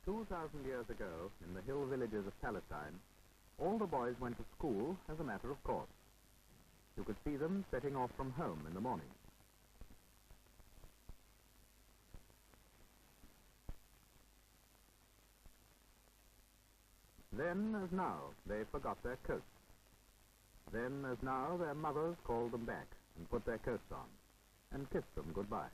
2,000 years ago, in the hill villages of Palestine, all the boys went to school as a matter of course. You could see them setting off from home in the morning. Then, as now, they forgot their coats. Then, as now, their mothers called them back and put their coats on and kissed them goodbye.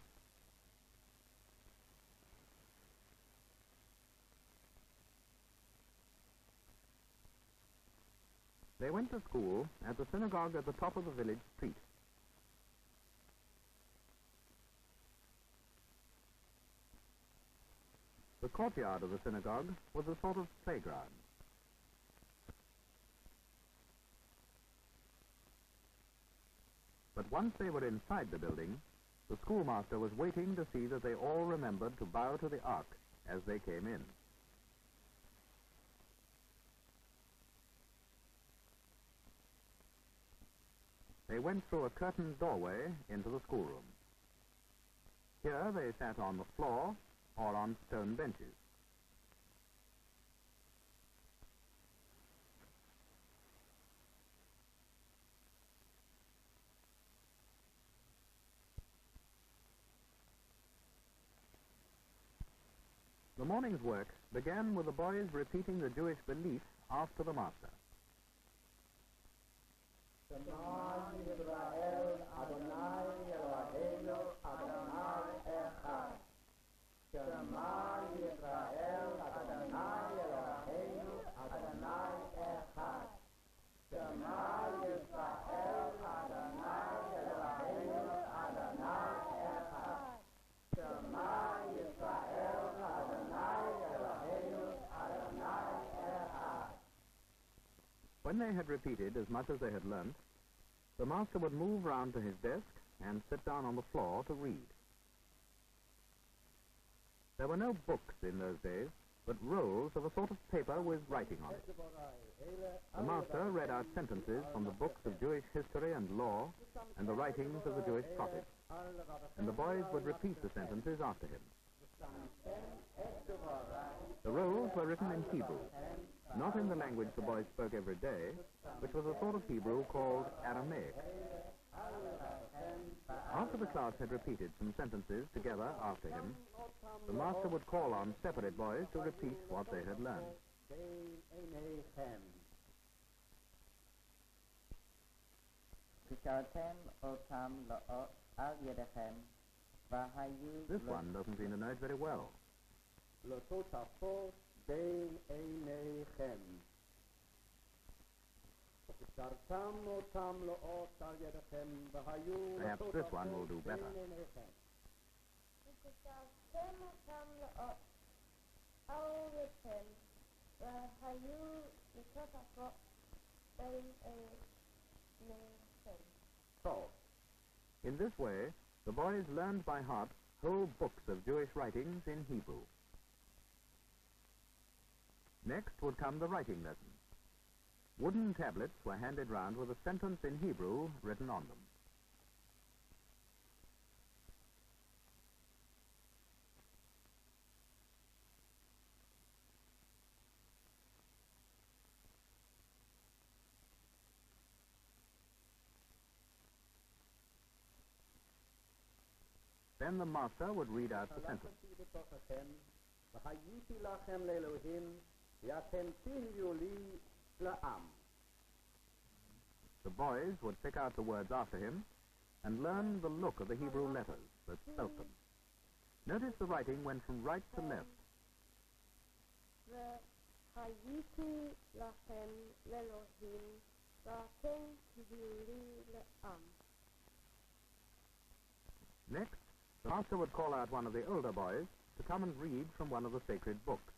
They went to school at the synagogue at the top of the village street. The courtyard of the synagogue was a sort of playground. But once they were inside the building, the schoolmaster was waiting to see that they all remembered to bow to the ark as they came in. They went through a curtained doorway into the schoolroom. Here they sat on the floor or on stone benches. The morning's work began with the boys repeating the Jewish belief after the master. Shema Yisrael, Adonai Eloheinu, Adonai Echad. Shema Yisrael, Adonai Eloheinu, Adonai Echad. Shema Yisrael, Adonai Eloheinu, Adonai Echad. Shema Yisrael, Adonai Eloheinu, Adonai Echad. When they had repeated as much as they had learnt, the master would move round to his desk and sit down on the floor to read. There were no books in those days, but rolls of a sort of paper with writing on it. The master read out sentences from the books of Jewish history and law and the writings of the Jewish prophets, and the boys would repeat the sentences after him. The rolls were written in Hebrew, not in the language the boys spoke every day, which was a sort of Hebrew called Aramaic. After the class had repeated some sentences together after him, the master would call on separate boys to repeat what they had learned. This one doesn't seem to know it very well. Perhaps this one will do better. In this way, the boys learned by heart whole books of Jewish writings in Hebrew. Next would come the writing lesson. Wooden tablets were handed round with a sentence in Hebrew written on them. Then the master would read out the sentence. The boys would pick out the words after him and learn the look of the Hebrew letters that spelt them. Notice the writing went from right to left. Next, the master would call out one of the older boys to come and read from one of the sacred books.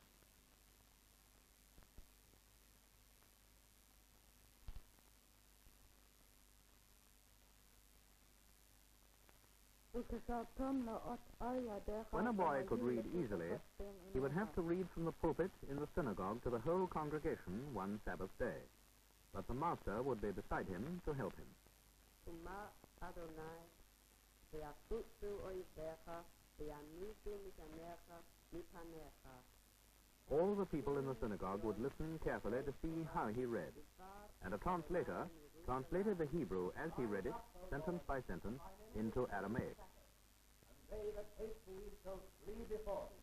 When a boy could read easily, he would have to read from the pulpit in the synagogue to the whole congregation one Sabbath day. But the master would be beside him to help him. all the people in the synagogue would listen carefully to see how he read, and a translator translated the Hebrew as he read it, sentence by sentence, into Aramaic. They that hastily shall flee before him.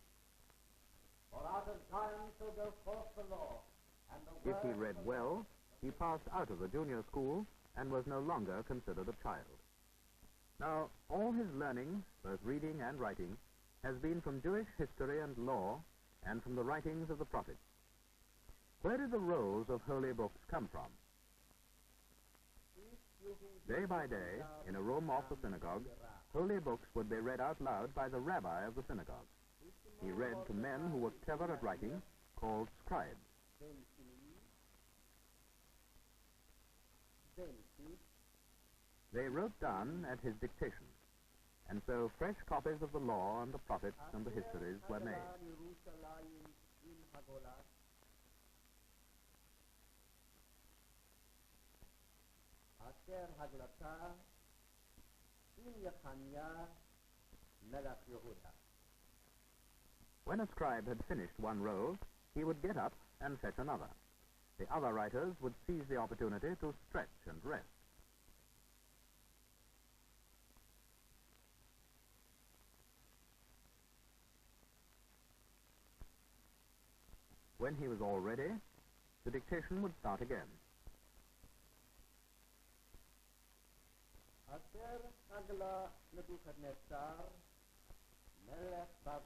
For out of Zion shall go forth the law, and the If he read well, he passed out of the junior school and was no longer considered a child. Now, all his learning, both reading and writing, has been from Jewish history and law and from the writings of the prophets. Where did the rolls of holy books come from? Day by day, in a room off the synagogue, holy books would be read out loud by the rabbi of the synagogue. He read to men who were clever at writing, called scribes. They wrote down at his dictation, and so fresh copies of the law and the prophets and the histories were made. When a scribe had finished one roll, he would get up and fetch another. The other writers would seize the opportunity to stretch and rest. When he was all ready, the dictation would start again.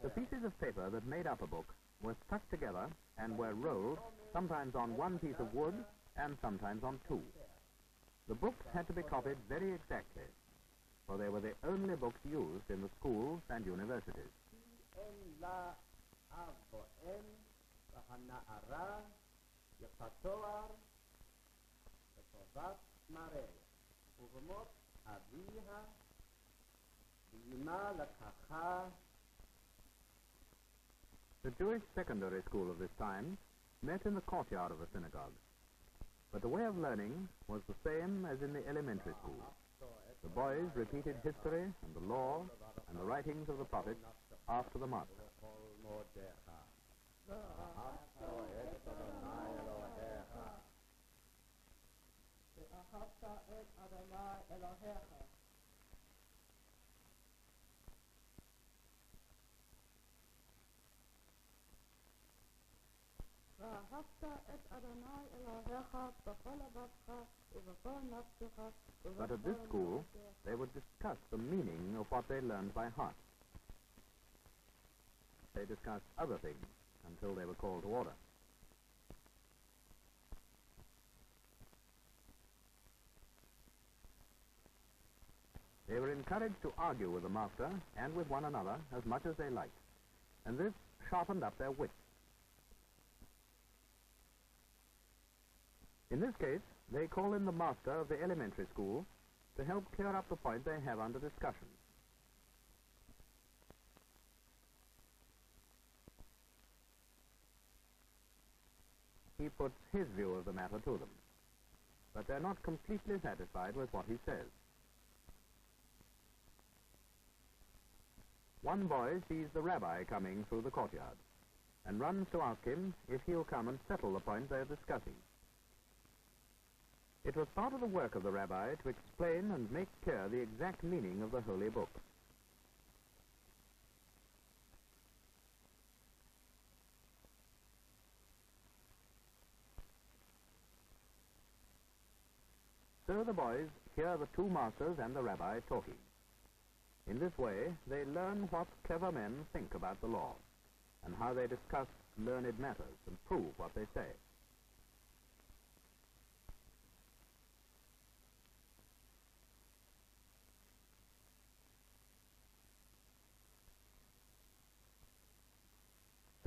The pieces of paper that made up a book were stuck together and were rolled, sometimes on one piece of wood and sometimes on two. The books had to be copied very exactly, for they were the only books used in the schools and universities. The Jewish secondary school of this time met in the courtyard of the synagogue, but the way of learning was the same as in the elementary school. The boys repeated history and the law and the writings of the prophets after the master. But at this school, they would discuss the meaning of what they learned by heart. They discussed other things until they were called to order. They were encouraged to argue with the master and with one another as much as they liked, and this sharpened up their wits. In this case, they call in the master of the elementary school to help clear up the point they have under discussion. He puts his view of the matter to them, but they're not completely satisfied with what he says. One boy sees the rabbi coming through the courtyard and runs to ask him if he'll come and settle the point they're discussing. It was part of the work of the rabbi to explain and make clear the exact meaning of the holy book. So the boys hear the two masters and the rabbi talking. In this way, they learn what clever men think about the law, and how they discuss learned matters and prove what they say.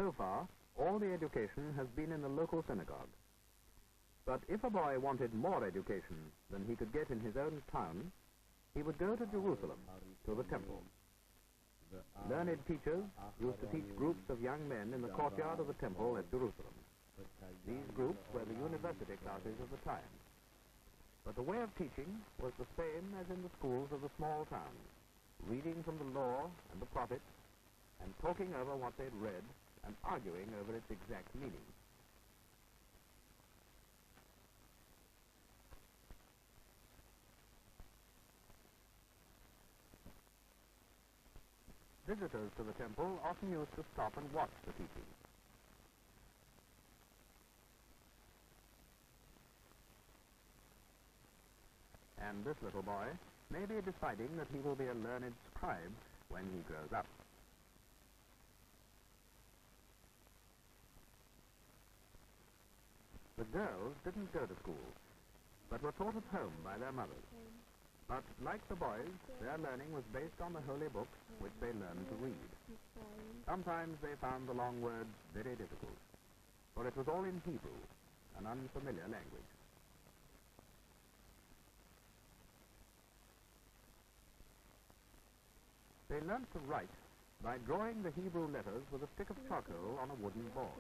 So far, all the education has been in the local synagogue. But if a boy wanted more education than he could get in his own town, he would go to Jerusalem, to the temple. Learned teachers used to teach groups of young men in the courtyard of the temple at Jerusalem. These groups were the university classes of the time. But the way of teaching was the same as in the schools of the small towns, reading from the law and the prophets, and talking over what they'd read and arguing over its exact meaning. Visitors to the temple often used to stop and watch the teaching. And this little boy may be deciding that he will be a learned scribe when he grows up. The girls didn't go to school, but were taught at home by their mothers. But like the boys, their learning was based on the holy books which they learned to read. Sometimes they found the long words very difficult, for it was all in Hebrew, an unfamiliar language. They learnt to write by drawing the Hebrew letters with a stick of charcoal on a wooden board.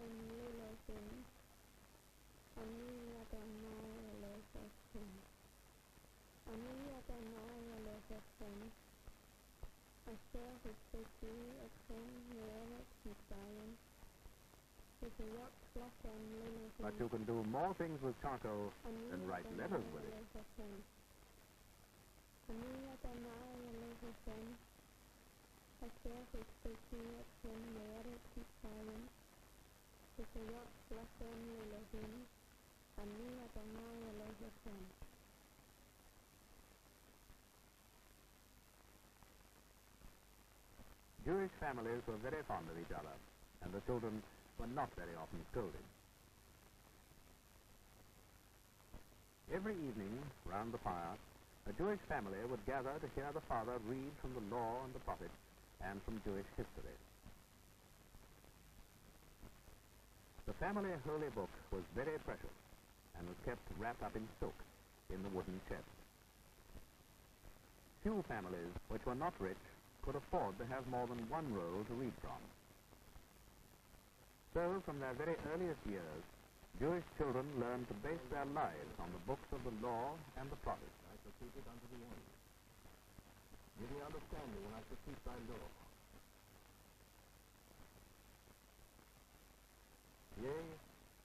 But you can do more things with charcoal than write letters with it. Jewish families were very fond of each other, and the children were not very often scolded. Every evening, round the fire, a Jewish family would gather to hear the father read from the law and the prophets and from Jewish history. The family holy book was very precious and was kept wrapped up in silk in the wooden chest. Few families which were not rich could afford to have more than one roll to read from. So, from their very earliest years, Jewish children learned to base their lives on the books of the law and the prophets. I shall keep it unto the end. Give me understanding when I shall keep thy law. Yea,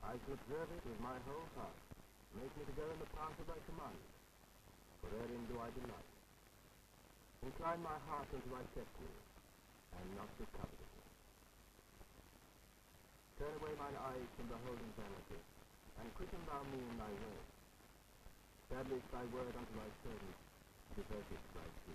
I shall observe it with my whole heart. Make me to go in the path of thy commandments, for therein do I delight. Incline my heart unto thy testimony, and not to covetousness. Turn away mine eyes from beholding vanity, and quicken thou me in thy word. Establish thy word unto thy servant, devoted to thy fear.